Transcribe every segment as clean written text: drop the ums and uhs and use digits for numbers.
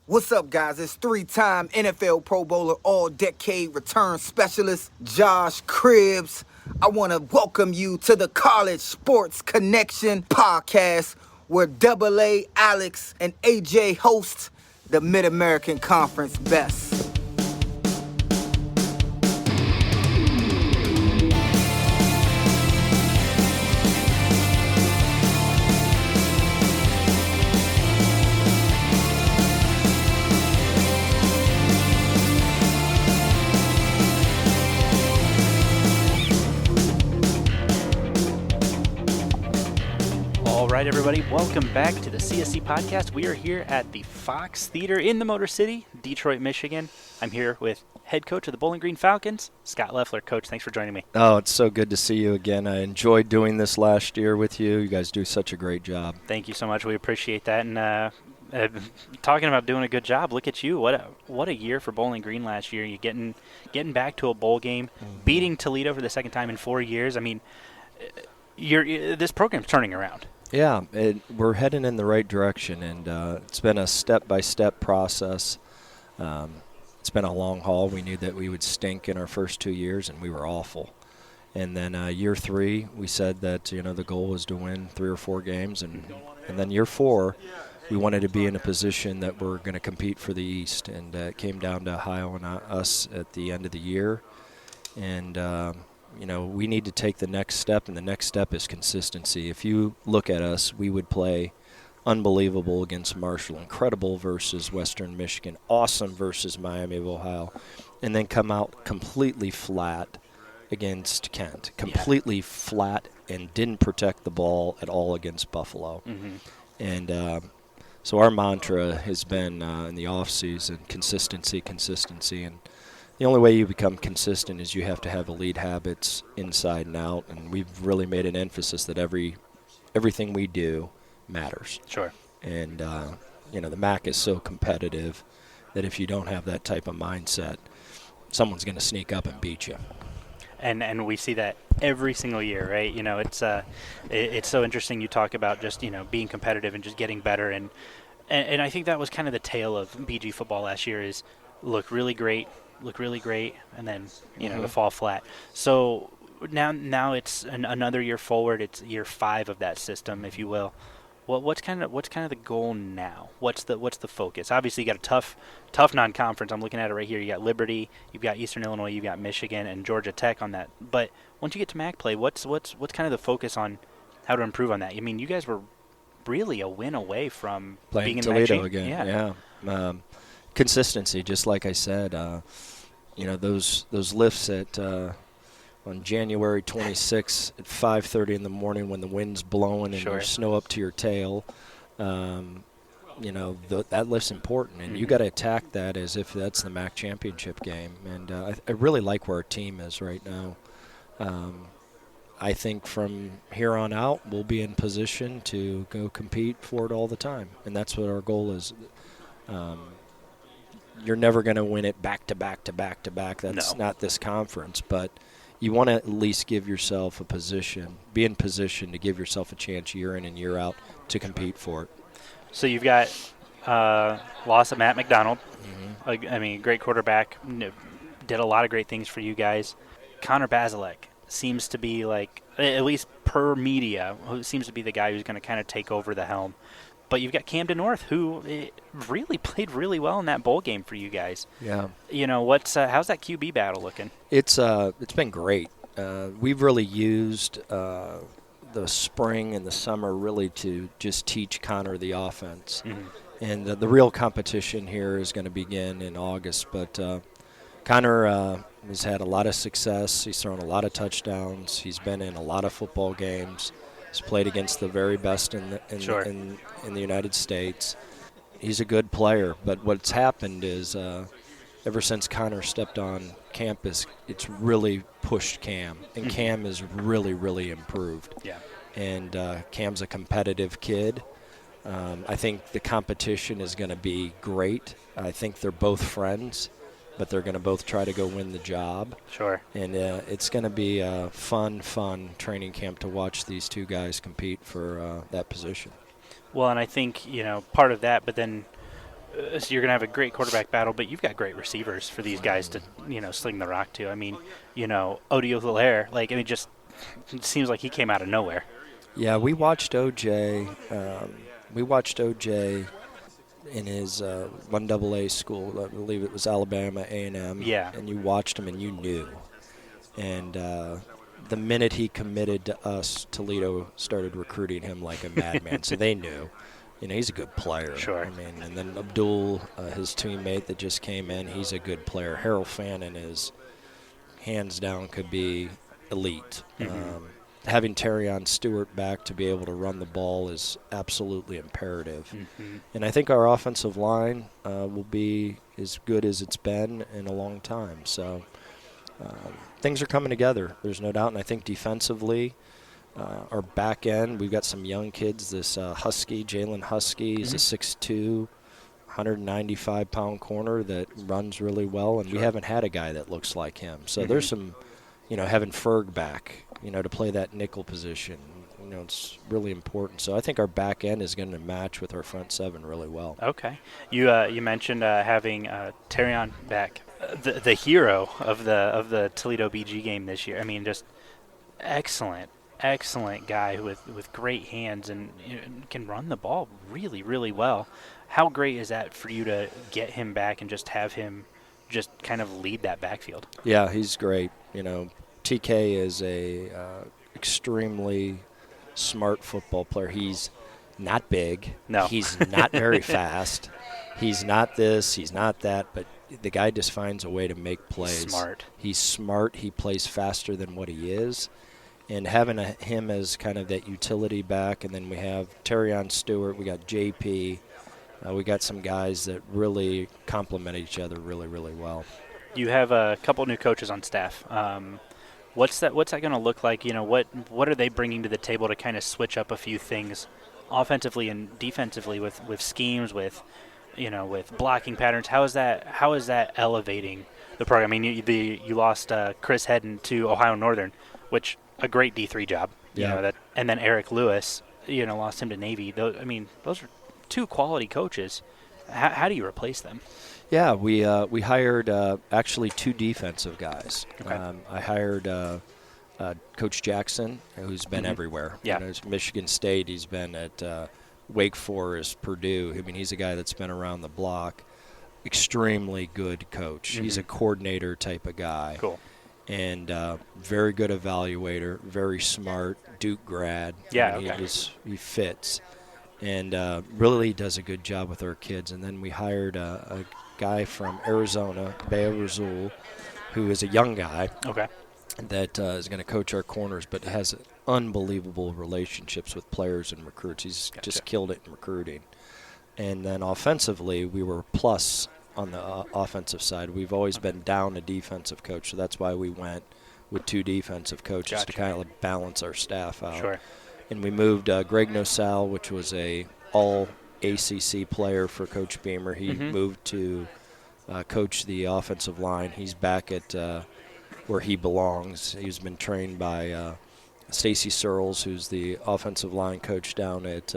What's up, guys? It's three-time NFL Pro Bowler, all-decade return specialist, Josh Cribbs. I want to welcome you to the College Sports Connection podcast, where Double A, Alex, and AJ host the Mid-American Conference Best. All right, everybody, welcome back to the CSC podcast. We are here at the Fox Theater in the Motor City, Detroit, Michigan. I'm here with head coach of the Bowling Green Falcons, Scot Loeffler. Coach, thanks for joining me. Oh, it's so good to see you again. I enjoyed doing this last year with you. You guys do such a great job. Thank you so much. We appreciate that. And talking about doing a good job, look at you. What a year for Bowling Green last year. You getting back to a bowl game, beating Toledo for the second time in 4 years. I mean, this program's turning around. Yeah, we're heading in the right direction, and it's been a step-by-step process. It's been a long haul. We knew that we would stink in our first 2 years, and we were awful. And then year three, we said that the goal was to win 3 or 4 games, and then year 4, we wanted to be in a position that we're going to compete for the East, and it came down to Ohio and us at the end of the year, and we need to take the next step, and the next step is consistency. If you look at us, we would play unbelievable against Marshall, incredible versus Western Michigan, awesome versus Miami of Ohio, and then come out completely flat against Kent, completely flat, and didn't protect the ball at all against Buffalo. Mm-hmm. And so our mantra has been in the offseason, consistency, and the only way you become consistent is you have to have elite habits inside and out, and we've really made an emphasis that everything we do matters. Sure. And, the MAC is so competitive that if you don't have that type of mindset, someone's going to sneak up and beat you. And we see that every single year, right? It's so interesting. You talk about just, being competitive and just getting better. And I think that was kind of the tale of BG football last year is look really great, and then to fall flat. So now it's another year forward. It's year 5 of that system, if you will. What's kind of the goal now? What's the focus? Obviously, you got a tough non-conference. I'm looking at it right here. You got Liberty, you've got Eastern Illinois, you've got Michigan and Georgia Tech on that. But once you get to MAC play, what's kind of the focus on how to improve on that? I mean, you guys were really a win away from playing being in Toledo the again. Yeah. Consistency, just like I said. Those lifts on January 26th at 5:30 in the morning when the wind's blowing and there's snow up to your tail. That lift's important, and you got to attack that as if that's the MAC championship game. And I really like where our team is right now. I think from here on out, we'll be in position to go compete for it all the time, and that's what our goal is. You're never going to win it back to back to back to back. That's not this conference, but you want to at least give yourself a position, be in position to give yourself a chance year in and year out to compete for it. So you've got loss of Matt McDonald. Mm-hmm. Great quarterback, did a lot of great things for you guys. Connor Bazelak seems to be at least per media, who seems to be the guy who's going to kind of take over the helm. But you've got Camden North, who really played really well in that bowl game for you guys. Yeah. How's that QB battle looking? It's been great. We've really used the spring and the summer really to just teach Connor the offense. Mm-hmm. And the real competition here is going to begin in August. But Connor has had a lot of success. He's thrown a lot of touchdowns. He's been in a lot of football games. He's played against the very best in the United States. He's a good player, but what's happened is ever since Connor stepped on campus, it's really pushed Cam, and Cam has really, really improved. Yeah. And Cam's a competitive kid. I think the competition is going to be great. I think they're both friends, but they're going to both try to go win the job. Sure. And it's going to be a fun training camp to watch these two guys compete for that position. Well, and I think, part of that, but then so you're going to have a great quarterback battle, but you've got great receivers for these guys to, sling the rock to. I mean, Odio-Hilaire, just it seems like he came out of nowhere. Yeah, we watched OJ. We watched OJ in his 1AA school. I believe it was Alabama A&M. Yeah. And you watched him and you knew. And the minute he committed to us, Toledo started recruiting him like a madman. So they knew. He's a good player. Sure. I mean, and then Abdul, his teammate that just came in, he's a good player. Harold Fannin is, hands down, could be elite. Mm-hmm. Having Terrion Stewart back to be able to run the ball is absolutely imperative. Mm-hmm. And I think our offensive line will be as good as it's been in a long time. So things are coming together, there's no doubt. And I think defensively, our back end, we've got some young kids. This Husky, Jalen Husky, is a 6'2", 195-pound corner that runs really well. And we haven't had a guy that looks like him. So there's some, having Ferg back, to play that nickel position, it's really important. So I think our back end is going to match with our front seven really well. Okay. You mentioned having Terrion back, the hero of the Toledo BG game this year. I mean, just excellent guy with great hands and can run the ball really, really well. How great is that for you to get him back and just have him just kind of lead that backfield? Yeah, he's great. TK is a extremely smart football player. He's not big. No. He's not very fast. He's not this. He's not that. But the guy just finds a way to make plays. Smart. He's smart. He plays faster than what he is. And having him as kind of that utility back, and then we have Terrion Stewart. We got JP. We got some guys that really complement each other really, really well. You have a couple new coaches on staff. What's that going to look like? What are they bringing to the table to kind of switch up a few things offensively and defensively with schemes, with blocking patterns? How is that elevating the program? I mean, you lost Chris Hedden to Ohio Northern, which a great D3 job. And then Eric Lewis, lost him to Navy. Those are two quality coaches. How do you replace them? Yeah, we hired actually two defensive guys. Okay. I hired Coach Jackson, who's been everywhere. Yeah. He's Michigan State. He's been at Wake Forest, Purdue. I mean, he's a guy that's been around the block. Extremely good coach. He's a coordinator type of guy. Cool. And very good evaluator, very smart, Duke grad. Yeah, okay. He fits. And really does a good job with our kids. And then we hired a guy from Arizona, Bea Razul, who is a young guy. Okay. That is going to coach our corners, but has unbelievable relationships with players and recruits. He's just killed it in recruiting. And then offensively, we were plus on the offensive side. We've always been down a defensive coach, so that's why we went with two defensive coaches to kind of balance our staff out. Sure. And we moved Greg Nosal, which was a all-ACC player for Coach Beamer. He moved to coach the offensive line. He's back at where he belongs. He's been trained by Stacy Searles, who's the offensive line coach down at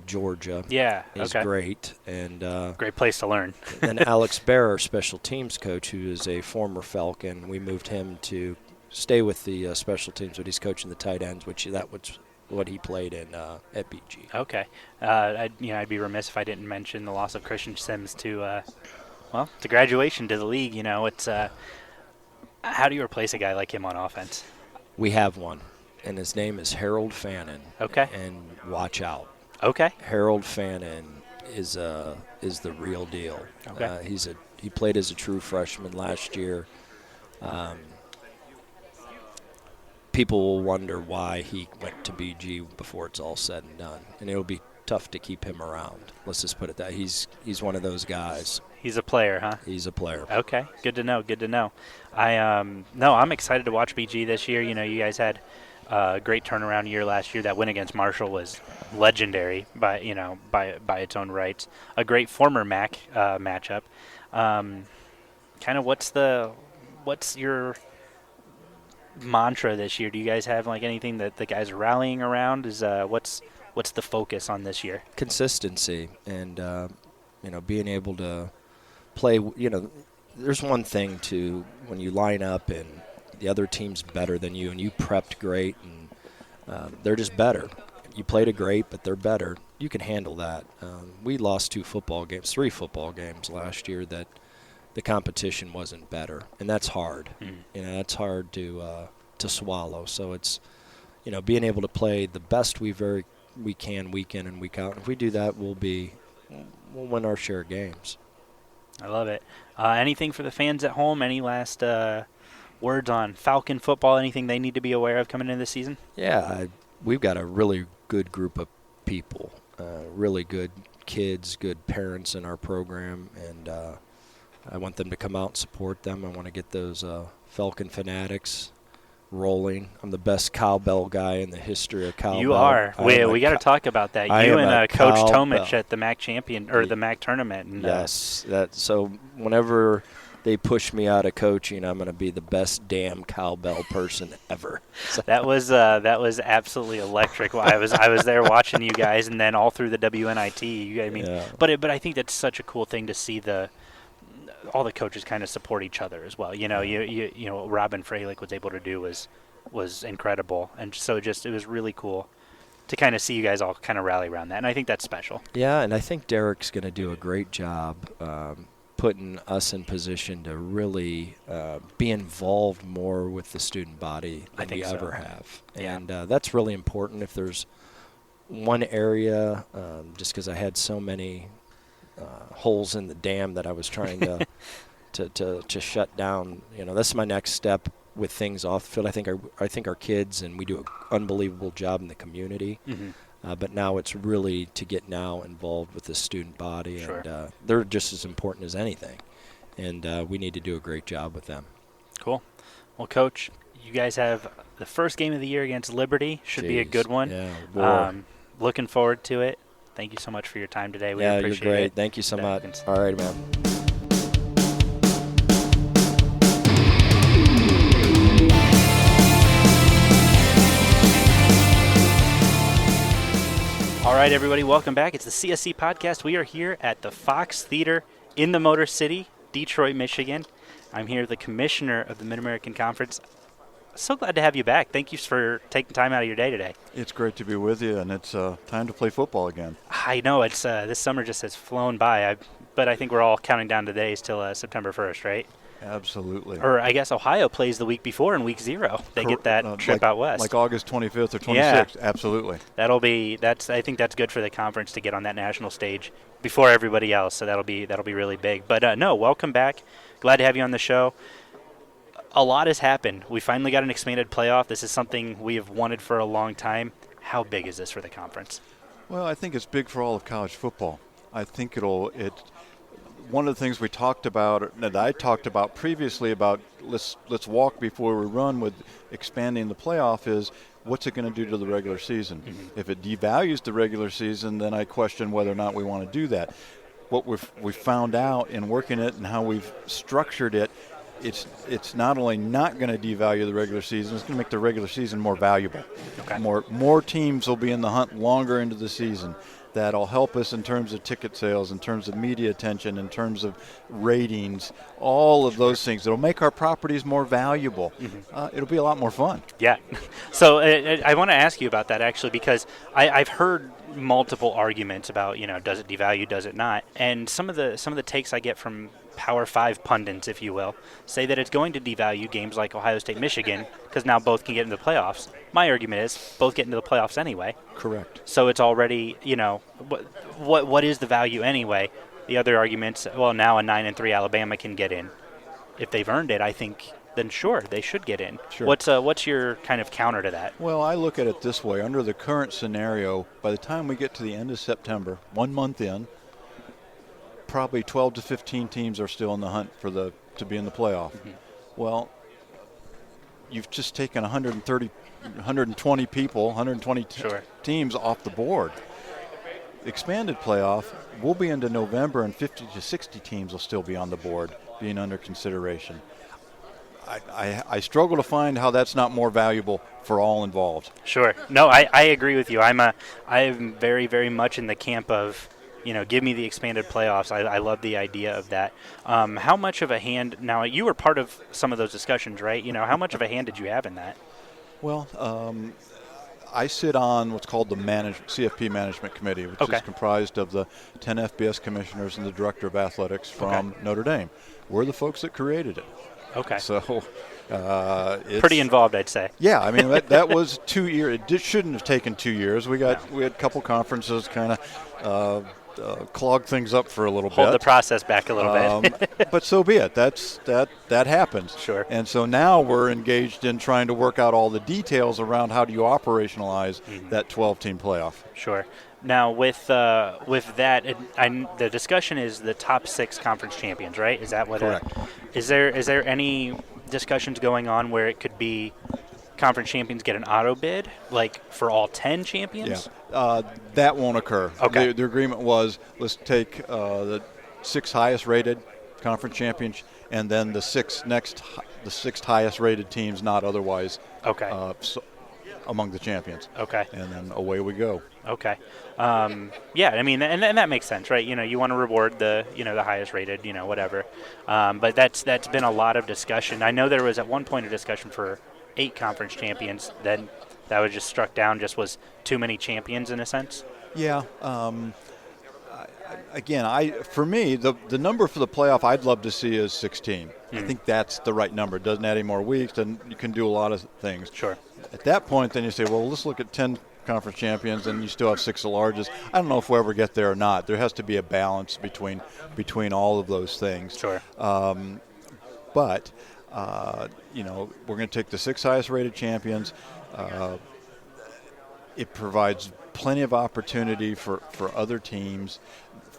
Georgia. Yeah, He's great. And great place to learn. then Alex Bear, our special teams coach, who is a former Falcon, we moved him to stay with the special teams, but he's coaching the tight ends, which that was what he played in at BG. Okay. I'd be remiss if I didn't mention the loss of Christian Sims to graduation to the league. It's how do you replace a guy like him on offense? We have one, and his name is Harold Fannin. Okay. And watch out. Okay. Harold Fannin is the real deal. Okay. He played as a true freshman last year. People will wonder why he went to BG before it's all said and done, and it'll be tough to keep him around. Let's just put it that he's one of those guys. He's a player, huh? He's a player. Okay, good to know. I'm excited to watch BG this year. You guys had a great turnaround year last year. That win against Marshall was legendary by its own rights. A great former MAC matchup. Kind of what's your mantra this year? Do you guys have anything that the guys are rallying around? What's the focus on this year? Consistency, and being able to play, there's one thing to when you line up and the other team's better than you and you prepped great and they're just better. You played great, but they're better. You can handle that. We lost 3 football games last year that the competition wasn't better, and that's hard. That's hard to swallow. So it's, being able to play the best we can week in and week out. And if we do that, we'll win our share of games. I love it. Anything for the fans at home? Any last words on Falcon football? Anything they need to be aware of coming into the season? Yeah, we've got a really good group of people, really good kids, good parents in our program, and I want them to come out and support them. I want to get those Falcon fanatics rolling. I'm the best cowbell guy in the history of cowbell. You are. We got to talk about that. You and Coach Tomich at the MAC the MAC tournament. And, yes. So whenever they push me out of coaching, I'm going to be the best damn cowbell person ever. So. That was absolutely electric. I was there watching you guys, and then all through the WNIT. But I think that's such a cool thing to see all the coaches kind of support each other as well. What Robin Freilich was able to do was incredible, and so it was really cool to kind of see you guys all kind of rally around that, and I think that's special. Yeah, and I think Derek's going to do a great job putting us in position to really be involved more with the student body than we ever have. Yeah. And that's really important. If there's one area, just because I had so many holes in the dam that I was trying to shut down, that's my next step with things off the field. I think our kids, and we do an unbelievable job in the community. But now it's really to get now involved with the student body, Sure. and they're just as important as anything, and we need to do a great job with them. Cool. Well, Coach, you guys have the first game of the year against Liberty. Should be a good one. Yeah. Looking forward to it. Thank you so much for your time today. We appreciate you're great. it. Thank you so much. All right, man. All right, everybody, welcome back. It's the CSC podcast. We are here at the Fox Theater in the Motor City, Detroit, Michigan. I'm here, the commissioner of the Mid-American Conference. So glad to have you back. Thank you for taking time out of your day today. It's great to be with you, and it's time to play football again. I know. It's this summer just has flown by, but I think we're all counting down the days till September 1st, right? Absolutely. Or I guess Ohio plays the week before in week 0. They get that trip out west. Like August 25th or 26th. Yeah. Absolutely. I think that's good for the conference to get on that national stage before everybody else. So that'll be really big. But no, welcome back. Glad to have you on the show. A lot has happened. We finally got an expanded playoff. This is something we have wanted for a long time. How big is this for the conference? Well, I think it's big for all of college football. I think one of the things we talked about, that I talked about previously about let's walk before we run with expanding the playoff, is what's it going to do to the regular season? Mm-hmm. If it devalues the regular season, then I question whether or not we want to do that. What we've found out in working it and how we've structured it, it's not only not going to devalue the regular season, it's going to make the regular season more valuable. Okay. More teams will be in the hunt longer into the season. That'll help us in terms of ticket sales, in terms of media attention, in terms of ratings, all of those things. It'll make our properties more valuable. Mm-hmm. It'll be a lot more fun. Yeah. So I want to ask you about that, actually, because I've heard multiple arguments about, does it devalue, does it not? And some of the takes I get from Power 5 pundits, if you will, say that it's going to devalue games like Ohio State, Michigan, because now both can get into the playoffs. My argument is both get into the playoffs anyway. Correct. So it's already, what is the value anyway? The other arguments, well, now a 9-3 Alabama can get in. If they've earned it, I think, then sure, they should get in. Sure. What's your kind of counter to that? Well, I look at it this way. Under the current scenario, by the time we get to the end of September, 1 month in, probably 12 to 15 teams are still in the hunt to be in the playoff. Mm-hmm. Well, you've just taken 120 people, 120 sure. teams off the board. Expanded playoff, we'll be into November, and 50 to 60 teams will still be on the board, being under consideration. I struggle to find how that's not more valuable for all involved. Sure. No, I agree with you. I am very, very much in the camp of give me the expanded playoffs. I love the idea of that. How much of a hand, now you were part of some of those discussions, right? How much of a hand did you have in that? Well, I sit on what's called the CFP Management Committee, which is comprised of the 10 FBS commissioners and the director of athletics from Notre Dame. We're the folks that created it. Okay. So it's pretty involved, I'd say. Yeah, I mean that was 2 years. It shouldn't have taken 2 years. We had a couple conferences kind of clog things up for a little bit. Hold the process back a little bit. But so be it. That happens. Sure. And so now we're engaged in trying to work out all the details around how do you operationalize that 12-team playoff. Sure. Now with that, the discussion is the top 6 conference champions, right? Is that what? Correct. Is there any discussions going on where it could be conference champions get an auto bid, like for all 10 champions? Yeah, that won't occur. Okay. The agreement was, let's take the 6 highest rated conference champions, and then the 6 highest rated teams not otherwise among the champions. Okay. And then away we go. Okay. Yeah, I mean, and that makes sense, right? You want to reward the highest rated, whatever. But that's been a lot of discussion. I know there was at one point a discussion for 8 conference champions. Then that was just struck down. Just was too many champions in a sense. Yeah. For me, the number for the playoff I'd love to see is 16. I think that's the right number. It doesn't add any more weeks, and you can do a lot of things. Sure. At that point, then you say, well, let's look at 10 conference champions, and you still have 6 of the largest. I don't know if we'll ever get there or not. There has to be a balance between all of those things. Sure. But we're going to take the 6 highest rated champions. It provides plenty of opportunity for other teams.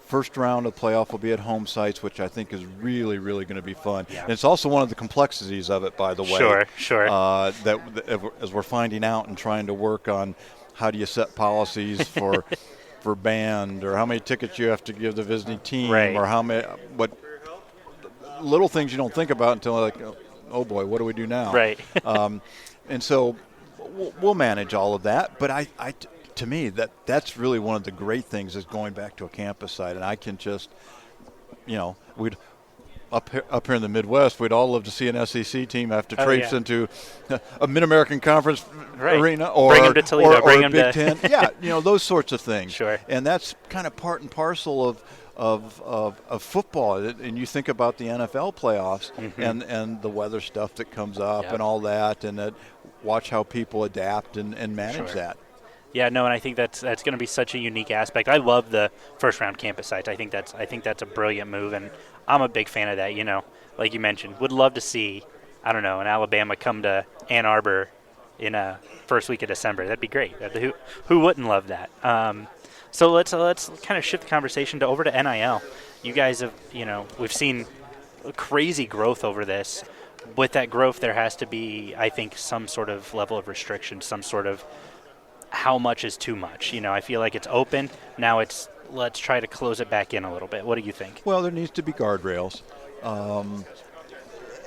First round of playoff will be at home sites, which I think is really, really going to be fun. Yeah. And it's also one of the complexities of it, by the way. Sure. That as we're finding out and trying to work on how do you set policies for band, or how many tickets you have to give the visiting team, right. or what little things you don't think about until like, oh boy, what do we do now? Right. And so we'll manage all of that. But to me, that's really one of the great things is going back to a campus site. And I can just, we'd up here in the Midwest, we'd all love to see an SEC team have to traipse into a Mid-American Conference arena, or bring them to Toledo, or a Big Ten. Yeah, those sorts of things. Sure. And that's kind of part and parcel of football. And you think about the NFL playoffs and the weather stuff that comes up and all that, and watch how people adapt and manage that. Yeah, no, and I think that's going to be such a unique aspect. I love the first round campus sites. I think that's a brilliant move, and I'm a big fan of that. Like you mentioned, would love to see, I don't know, an Alabama come to Ann Arbor in a first week of December. That'd be great. Who wouldn't love that? So let's kind of shift the conversation over to NIL. You guys have, we've seen crazy growth over this. With that growth, there has to be, I think, some sort of level of restriction, some sort of how much is too much. I feel like it's open. Now let's try to close it back in a little bit. What do you think? Well, there needs to be guardrails.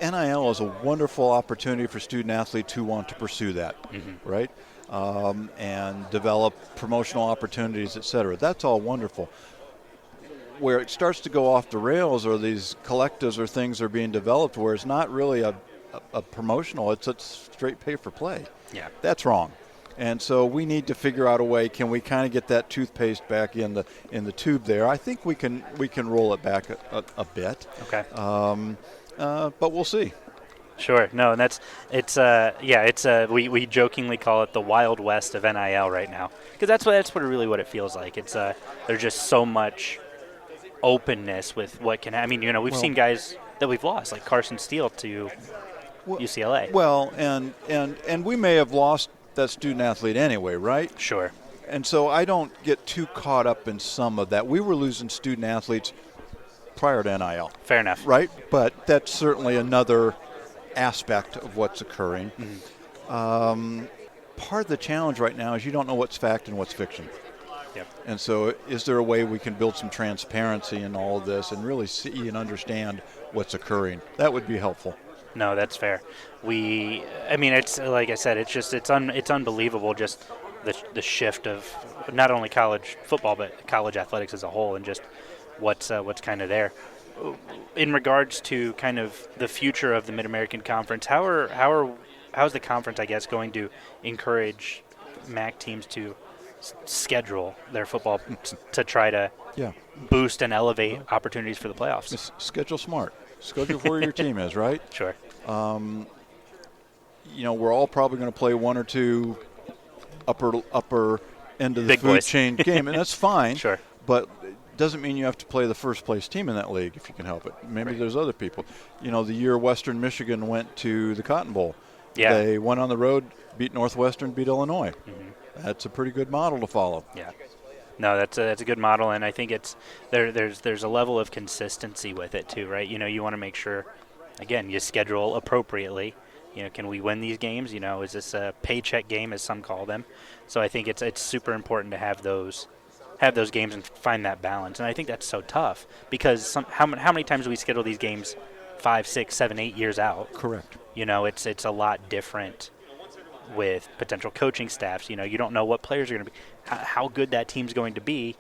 NIL is a wonderful opportunity for student athletes who want to pursue that, right? And develop promotional opportunities, et cetera. That's all wonderful. Where it starts to go off the rails are these collectives or things are being developed where it's not really a promotional, it's a straight pay for play. Yeah. That's wrong. And so we need to figure out a way. Can we kind of get that toothpaste back in the tube there? I think we can roll it back a bit. Okay. But we'll see. Sure. No, and we jokingly call it the Wild West of NIL right now, because that's what it feels like. It's there's just so much openness with what can. I mean, we've seen guys that we've lost, like Carson Steele to UCLA. Well, and we may have lost that student athlete anyway, right? Sure. And so I don't get too caught up in some of that. We were losing student athletes prior to NIL. Fair enough. Right? But that's certainly another aspect of what's occurring. Part of the challenge right now is you don't know what's fact and what's fiction. Yep. And so is there a way we can build some transparency in all of this and really see and understand what's occurring? That would be helpful. No, that's fair. It's like I said, it's unbelievable just the shift of not only college football but college athletics as a whole, and just what's kind of there. In regards to kind of the future of the Mid-American Conference, how's the conference, I guess, going to encourage MAC teams to schedule their football to try to boost and elevate opportunities for the playoffs? Schedule smart. Schedule where your team is, right? Sure. We're all probably going to play one or two upper end of the Big food boys. chain game, and that's fine. Sure. But it doesn't mean you have to play the first place team in that league if you can help it. Maybe there's other people. The year Western Michigan went to the Cotton Bowl, they went on the road, beat Northwestern, beat Illinois. Mm-hmm. That's a pretty good model to follow. Yeah. No, that's a good model, and I think it's there's a level of consistency with it too, right? You want to make sure, again, you schedule appropriately. Can we win these games? Is this a paycheck game, as some call them? So I think it's super important to have those games and find that balance. And I think that's so tough because how many times do we schedule these games 5, 6, 7, 8 years out? Correct. It's a lot different with potential coaching staffs. You don't know what players are going to be, how good that team's going to be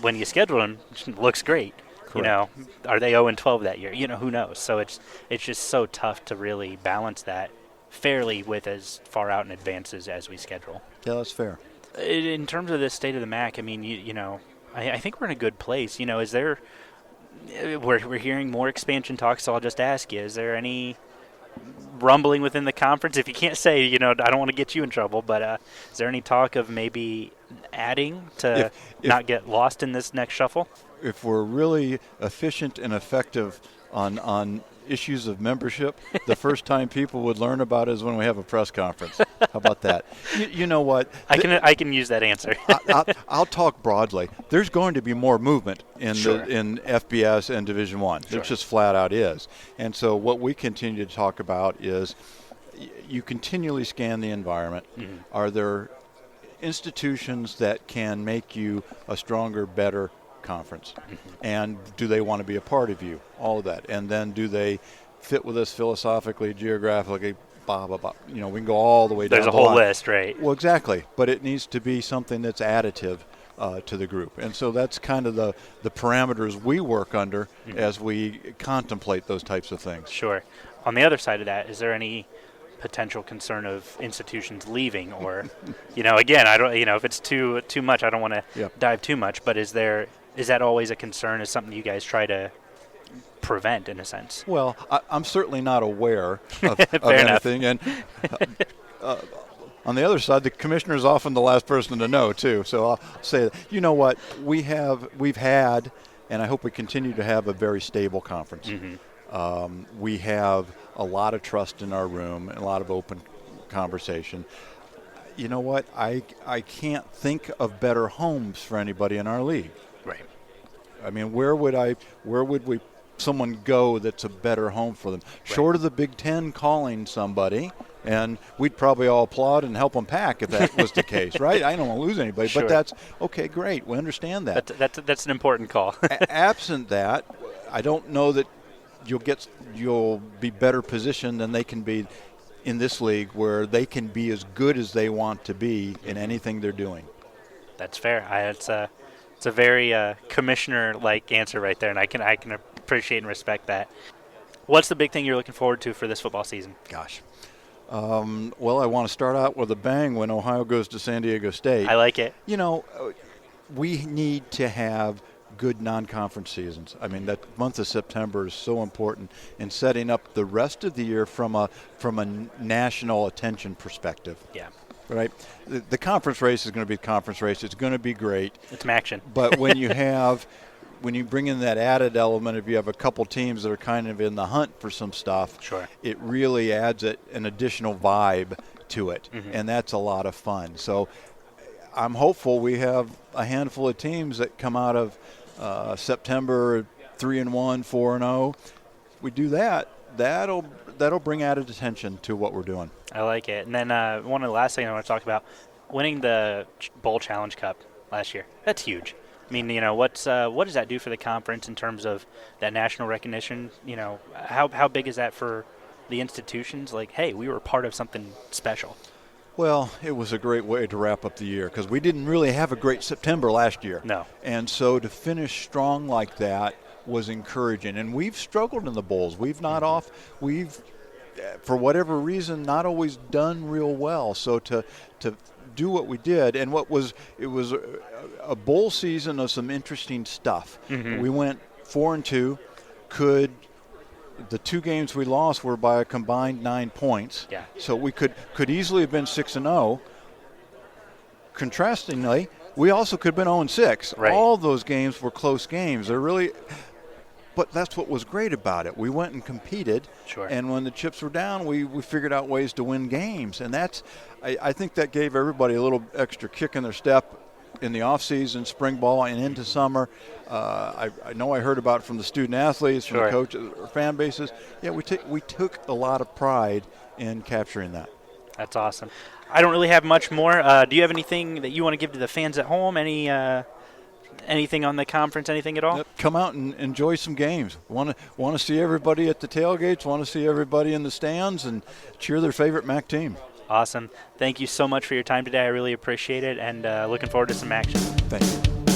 when you schedule them. It looks great. Correct. Are they 0-12 that year? Who knows? So it's just so tough to really balance that fairly with as far out in advance as we schedule. Yeah, that's fair. In terms of the state of the MAC, I mean, I think we're in a good place. Is there? We're hearing more expansion talks, so I'll just ask you: is there any rumbling within the conference? If you can't say, I don't want to get you in trouble, but is there any talk of maybe adding to not get lost in this next shuffle? If we're really efficient and effective on issues of membership, the first time people would learn about it is when we have a press conference. How about that? You know what? I can use that answer. I'll talk broadly. There's going to be more movement in FBS and Division I. Sure. There just flat out is. And so what we continue to talk about is you continually scan the environment. Mm-hmm. Are there institutions that can make you a stronger, better conference? Mm-hmm. And do they want to be a part of you? All of that. And then do they fit with us philosophically, geographically, blah, blah, blah. We can go all the way down. There's a whole list, right? Well, exactly. But it needs to be something that's additive to the group. And so that's kind of the parameters we work under as we contemplate those types of things. Sure. On the other side of that, is there any potential concern of institutions leaving, or again, I don't, if it's too much, I don't want to dive too much, but is that always a concern? Is something you guys try to prevent in a sense? Well, I'm certainly not aware of anything. And on the other side, the commissioner is often the last person to know too. So I'll say that, what we've had, and I hope we continue to have, a very stable conference. Mm-hmm. We have a lot of trust in our room and a lot of open conversation. You know what? I can't think of better homes for anybody in our league. Right. I mean, where would someone go that's a better home for them? Right. Short of the Big Ten calling somebody, and we'd probably all applaud and help them pack if that was the case, right? I don't want to lose anybody, sure. But that's okay. Great, we understand that. That's an important call. Absent that, I don't know that you'll be better positioned than they can be in this league, where they can be as good as they want to be in anything they're doing. That's fair. It's a very commissioner-like answer right there, and I can appreciate and respect that. What's the big thing you're looking forward to for this football season? Gosh. Well, I want to start out with a bang when Ohio goes to San Diego State. I like it. We need to have good non-conference seasons. I mean, that month of September is so important in setting up the rest of the year from a national attention perspective. Yeah. Right? The conference race is going to be the conference race. It's going to be great. It's action. But when you bring in that added element, if you have a couple teams that are kind of in the hunt for some stuff, sure, it really adds an additional vibe to it. Mm-hmm. And that's a lot of fun. So I'm hopeful we have a handful of teams that come out of September 3-1, 4-0. We do that. That'll bring added attention to what we're doing. I like it. And then one of the last things I want to talk about, winning the Bowl Challenge Cup last year. That's huge. I mean, what does that do for the conference in terms of that national recognition? How big is that for the institutions? Like, hey, we were part of something special. Well, it was a great way to wrap up the year because we didn't really have a great September last year. No. And so to finish strong like that was encouraging. And we've struggled in the bowls. We've, for whatever reason, not always done real well. So to do what we did, and it was a bowl season of some interesting stuff. Mm-hmm. We went 4-2. The 2 games we lost were by a combined 9 points. Yeah. So we could easily have been 6-0. Contrastingly, we also could have been 0-6. Right. All those games were close games. But that's what was great about it. We went and competed. Sure. And when the chips were down, we figured out ways to win games. And I think that gave everybody a little extra kick in their step in the off-season, spring ball, and into summer. I know I heard about it from the student athletes, from Sure. the coaches, fan bases. Yeah, we took a lot of pride in capturing that. That's awesome. I don't really have much more. Do you have anything that you want to give to the fans at home? Anything on the conference? Anything at all? Yep, come out and enjoy some games. Want to see everybody at the tailgates. Want to see everybody in the stands and cheer their favorite MAC team. Awesome. Thank you so much for your time today. I really appreciate it, and looking forward to some action. Thank you.